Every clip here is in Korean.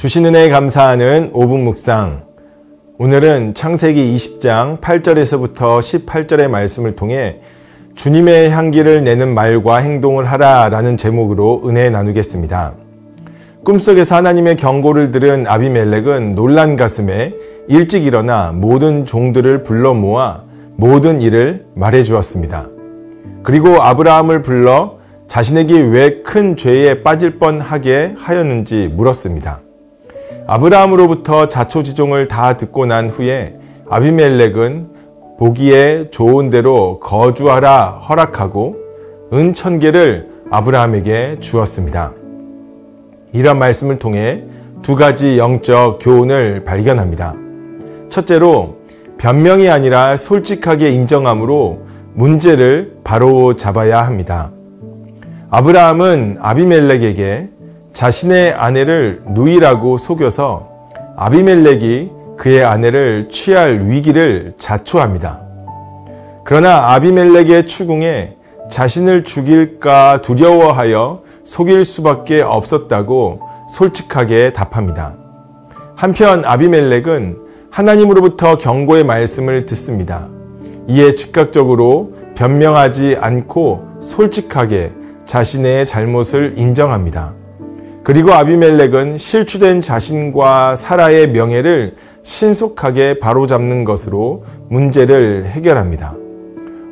주신 은혜에 감사하는 5분 묵상. 오늘은 창세기 20장 8절에서부터 18절의 말씀을 통해 주님의 향기를 내는 말과 행동을 하라 라는 제목으로 은혜 나누겠습니다. 꿈속에서 하나님의 경고를 들은 아비멜렉은 놀란 가슴에 일찍 일어나 모든 종들을 불러 모아 모든 일을 말해 주었습니다. 그리고 아브라함을 불러 자신에게 왜 큰 죄에 빠질 뻔하게 하였는지 물었습니다. 아브라함으로부터 자초지종을 다 듣고 난 후에 아비멜렉은 보기에 좋은 대로 거주하라 허락하고 은 1000개를 아브라함에게 주었습니다. 이런 말씀을 통해 두 가지 영적 교훈을 발견합니다. 첫째로 변명이 아니라 솔직하게 인정함으로 문제를 바로 잡아야 합니다. 아브라함은 아비멜렉에게 자신의 아내를 누이라고 속여서 아비멜렉이 그의 아내를 취할 위기를 자초합니다. 그러나 아비멜렉의 추궁에 자신을 죽일까 두려워하여 속일 수밖에 없었다고 솔직하게 답합니다. 한편 아비멜렉은 하나님으로부터 경고의 말씀을 듣습니다. 이에 즉각적으로 변명하지 않고 솔직하게 자신의 잘못을 인정합니다. 그리고 아비멜렉은 실추된 자신과 사라의 명예를 신속하게 바로잡는 것으로 문제를 해결합니다.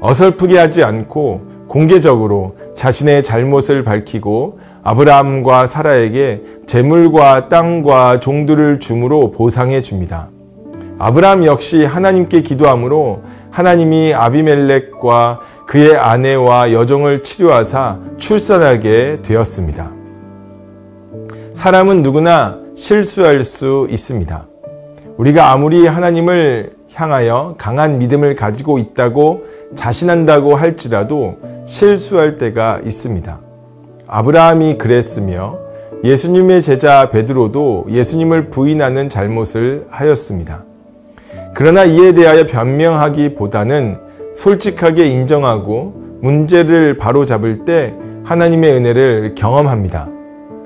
어설프게 하지 않고 공개적으로 자신의 잘못을 밝히고 아브라함과 사라에게 재물과 땅과 종들을 줌으로 보상해 줍니다. 아브라함 역시 하나님께 기도함으로 하나님이 아비멜렉과 그의 아내와 여종을 치료하사 출산하게 되었습니다. 사람은 누구나 실수할 수 있습니다. 우리가 아무리 하나님을 향하여 강한 믿음을 가지고 있다고 자신한다고 할지라도 실수할 때가 있습니다. 아브라함이 그랬으며 예수님의 제자 베드로도 예수님을 부인하는 잘못을 하였습니다. 그러나 이에 대하여 변명하기보다는 솔직하게 인정하고 문제를 바로잡을 때 하나님의 은혜를 경험합니다.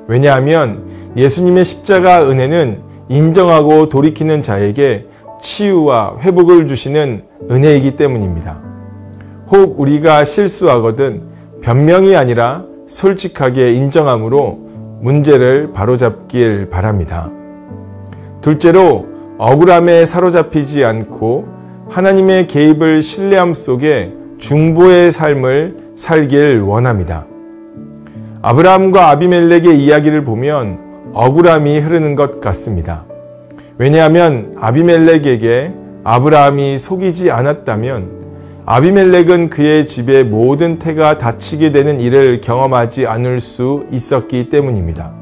왜냐하면 예수님의 십자가 은혜는 인정하고 돌이키는 자에게 치유와 회복을 주시는 은혜이기 때문입니다. 혹 우리가 실수하거든 변명이 아니라 솔직하게 인정함으로 문제를 바로잡길 바랍니다. 둘째로 억울함에 사로잡히지 않고 하나님의 개입을 신뢰함 속에 중보의 삶을 살길 원합니다. 아브라함과 아비멜렉의 이야기를 보면 억울함이 흐르는 것 같습니다. 왜냐하면 아비멜렉에게 아브라함이 속이지 않았다면 아비멜렉은 그의 집의 모든 태가 다치게 되는 일을 경험하지 않을 수 있었기 때문입니다.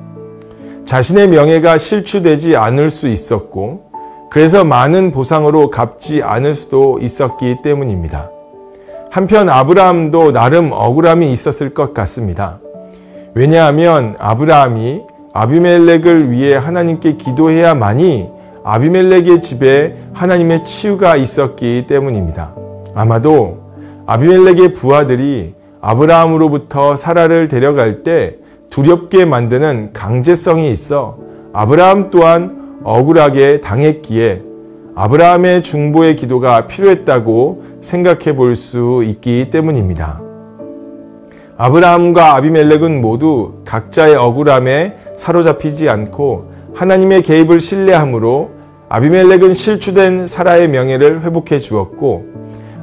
자신의 명예가 실추되지 않을 수 있었고 그래서 많은 보상으로 갚지 않을 수도 있었기 때문입니다. 한편 아브라함도 나름 억울함이 있었을 것 같습니다. 왜냐하면 아브라함이 아비멜렉을 위해 하나님께 기도해야만이 아비멜렉의 집에 하나님의 치유가 있었기 때문입니다. 아마도 아비멜렉의 부하들이 아브라함으로부터 사라를 데려갈 때 두렵게 만드는 강제성이 있어 아브라함 또한 억울하게 당했기에 아브라함의 중보의 기도가 필요했다고 생각해 볼 수 있기 때문입니다. 아브라함과 아비멜렉은 모두 각자의 억울함에 사로잡히지 않고 하나님의 개입을 신뢰함으로 아비멜렉은 실추된 사라의 명예를 회복해 주었고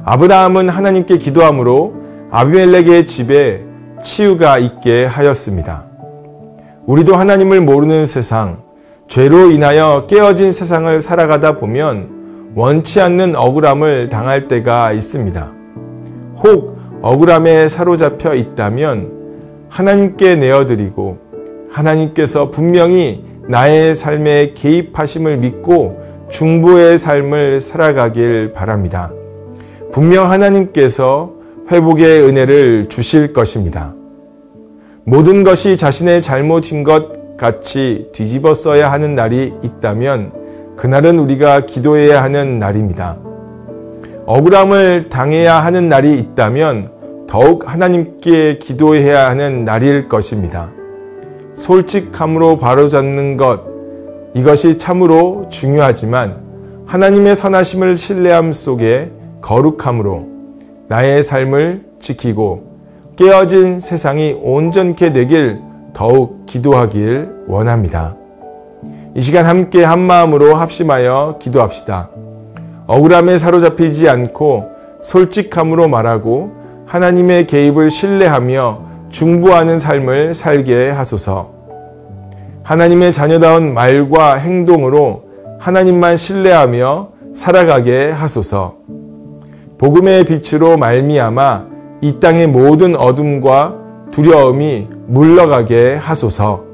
아브라함은 하나님께 기도함으로 아비멜렉의 집에 치유가 있게 하였습니다. 우리도 하나님을 모르는 세상, 죄로 인하여 깨어진 세상을 살아가다 보면 원치 않는 억울함을 당할 때가 있습니다. 혹 억울함에 사로잡혀 있다면 하나님께 내어드리고 하나님께서 분명히 나의 삶에 개입하심을 믿고 중보의 삶을 살아가길 바랍니다. 분명 하나님께서 회복의 은혜를 주실 것입니다. 모든 것이 자신의 잘못인 것 같이 뒤집어 써야 하는 날이 있다면 그날은 우리가 기도해야 하는 날입니다. 억울함을 당해야 하는 날이 있다면 더욱 하나님께 기도해야 하는 날일 것입니다. 솔직함으로 바로잡는 것, 이것이 참으로 중요하지만 하나님의 선하심을 신뢰함 속에 거룩함으로 나의 삶을 지키고 깨어진 세상이 온전케 되길 더욱 기도하길 원합니다. 이 시간 함께 한마음으로 합심하여 기도합시다. 억울함에 사로잡히지 않고 솔직함으로 말하고 하나님의 개입을 신뢰하며 중보하는 삶을 살게 하소서. 하나님의 자녀다운 말과 행동으로 하나님만 신뢰하며 살아가게 하소서. 복음의 빛으로 말미암아 이 땅의 모든 어둠과 두려움이 물러가게 하소서.